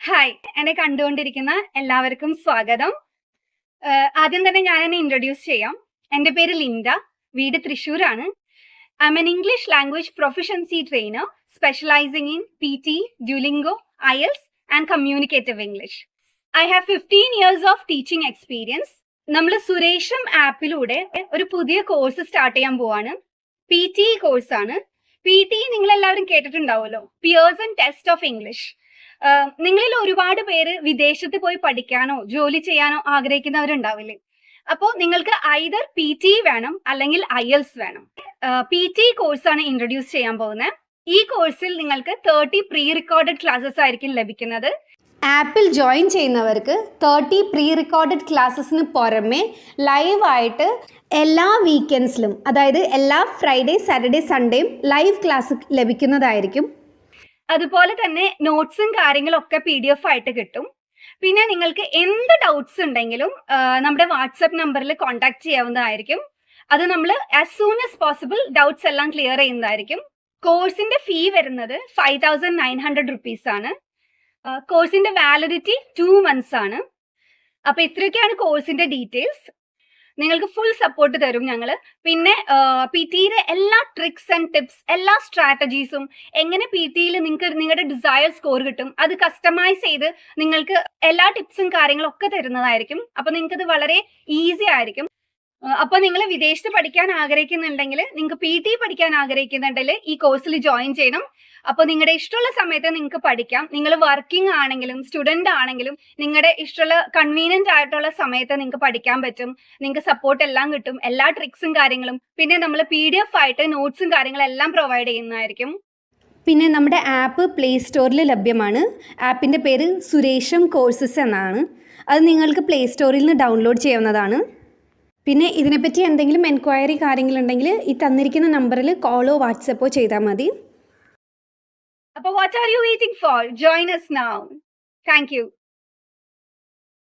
Hi, എന്നെ കണ്ടുകൊണ്ടിരിക്കുന്ന എല്ലാവർക്കും സ്വാഗതം. ആദ്യം തന്നെ ഞാൻ എന്നെ ഇൻട്രൊഡ്യൂസ് ചെയ്യാം. എൻ്റെ പേര് ലിൻഡ, വീട് തൃശ്ശൂരാണ്. I am an English language proficiency trainer specialising in PT, Duolingo, IELTS and communicative English. I have 15 years of teaching experience. നമ്മൾ സുരേഷം ആപ്പിലൂടെ ഒരു പുതിയ കോഴ്സ് സ്റ്റാർട്ട് ചെയ്യാൻ പോവാണ്. PT കോഴ്സാണ്. PT നിങ്ങൾ എല്ലാവരും കേട്ടിട്ടുണ്ടാവുമല്ലോ, പിയേഴ്സൺ ടെസ്റ്റ് ഓഫ് ഇംഗ്ലീഷ്. നിങ്ങളിൽ ഒരുപാട് പേര് വിദേശത്ത് പോയി പഠിക്കാനോ ജോലി ചെയ്യാനോ ആഗ്രഹിക്കുന്നവരുണ്ടാവില്ലേ? അപ്പോൾ നിങ്ങൾക്ക് ഐദർ PT വേണം അല്ലെങ്കിൽ IELTS വേണം. PT കോഴ്സാണ് ഇൻട്രൊഡ്യൂസ് ചെയ്യാൻ പോകുന്നത്. ഈ കോഴ്സിൽ നിങ്ങൾക്ക് 30 പ്രീ റെക്കോർഡഡ് ക്ലാസ്സസ് ആയിരിക്കും ലഭിക്കുന്നത്. ആപ്പിൽ ജോയിൻ ചെയ്യുന്നവർക്ക് 30 പ്രീ റെക്കോർഡഡ് ക്ലാസ്സസിന് പുറമെ ലൈവായിട്ട് എല്ലാ വീക്കെൻഡ്സിലും, അതായത് എല്ലാ ഫ്രൈഡേ, സാറ്റർഡേ, സൺഡേയും ലൈവ് ക്ലാസ് ലഭിക്കുന്നതായിരിക്കും. അതുപോലെ തന്നെ നോട്ട്സും കാര്യങ്ങളും ഒക്കെ PDF ആയിട്ട് കിട്ടും. പിന്നെ നിങ്ങൾക്ക് എന്ത് ഡൗട്ട്സ് ഉണ്ടെങ്കിലും നമ്മുടെ വാട്സപ്പ് നമ്പറിൽ കോൺടാക്ട് ചെയ്യാവുന്നതായിരിക്കും. അത് നമ്മൾ as soon as possible doubts എല്ലാം ക്ലിയർ ചെയ്യുന്നതായിരിക്കും. കോഴ്സിന്റെ ഫീ വരുന്നത് 5,900 rupees ആണ്. കോഴ്സിന്റെ വാലിഡിറ്റി 2 months ആണ്. അപ്പൊ ഇത്രയൊക്കെയാണ് കോഴ്സിന്റെ ഡീറ്റെയിൽസ്. നിങ്ങൾക്ക് ഫുൾ സപ്പോർട്ട് തരും ഞങ്ങൾ. പിന്നെ PTയുടെ എല്ലാ ട്രിക്സ് ആൻഡ് ടിപ്സ്, എല്ലാ സ്ട്രാറ്റജീസും, എങ്ങനെ PTയിൽ നിങ്ങൾക്ക് നിങ്ങളുടെ ഡിസയർ സ്കോർ കിട്ടും, അത് കസ്റ്റമൈസ് ചെയ്ത് നിങ്ങൾക്ക് എല്ലാ ടിപ്സും കാര്യങ്ങളും ഒക്കെ തരുന്നതായിരിക്കും. അപ്പൊ നിങ്ങൾക്ക് ഇത് വളരെ ഈസി ആയിരിക്കും. അപ്പൊ നിങ്ങൾ വിദേശത്ത് പഠിക്കാൻ ആഗ്രഹിക്കുന്നുണ്ടെങ്കിൽ, നിങ്ങൾക്ക് PT പഠിക്കാൻ ആഗ്രഹിക്കുന്നുണ്ടെങ്കിൽ ഈ കോഴ്സിൽ ജോയിൻ ചെയ്യണം. അപ്പോൾ നിങ്ങളുടെ ഇഷ്ടമുള്ള സമയത്ത് നിങ്ങൾക്ക് പഠിക്കാം. നിങ്ങൾ വർക്കിംഗ് ആണെങ്കിലും സ്റ്റുഡന്റ് ആണെങ്കിലും നിങ്ങളുടെ ഇഷ്ടമുള്ള കൺവീനിയന്റ് ആയിട്ടുള്ള സമയത്ത് നിങ്ങൾക്ക് പഠിക്കാൻ പറ്റും. നിങ്ങൾക്ക് സപ്പോർട്ട് എല്ലാം കിട്ടും, എല്ലാ ട്രിക്സും കാര്യങ്ങളും. പിന്നെ നമ്മൾ PDF ആയിട്ട് നോട്ട്സും കാര്യങ്ങളും എല്ലാം പ്രൊവൈഡ് ചെയ്യുന്നതായിരിക്കും. പിന്നെ നമ്മുടെ ആപ്പ് പ്ലേ സ്റ്റോറിൽ ലഭ്യമാണ്. ആപ്പിൻ്റെ പേര് സുരേഷം കോഴ്സസ് എന്നാണ്. അത് നിങ്ങൾക്ക് പ്ലേ സ്റ്റോറിൽ നിന്ന് ഡൗൺലോഡ് ചെയ്യാവുന്നതാണ്. പിന്നെ ഇതിനെപ്പറ്റി എന്തെങ്കിലും എൻക്വയറി കാര്യങ്ങളുണ്ടെങ്കിൽ ഈ തന്നിരിക്കുന്ന നമ്പറിൽ കോളോ വാട്സപ്പോ ചെയ്താൽ മതി. അപ്പോൾ what are you waiting for? Join us now. Thank you.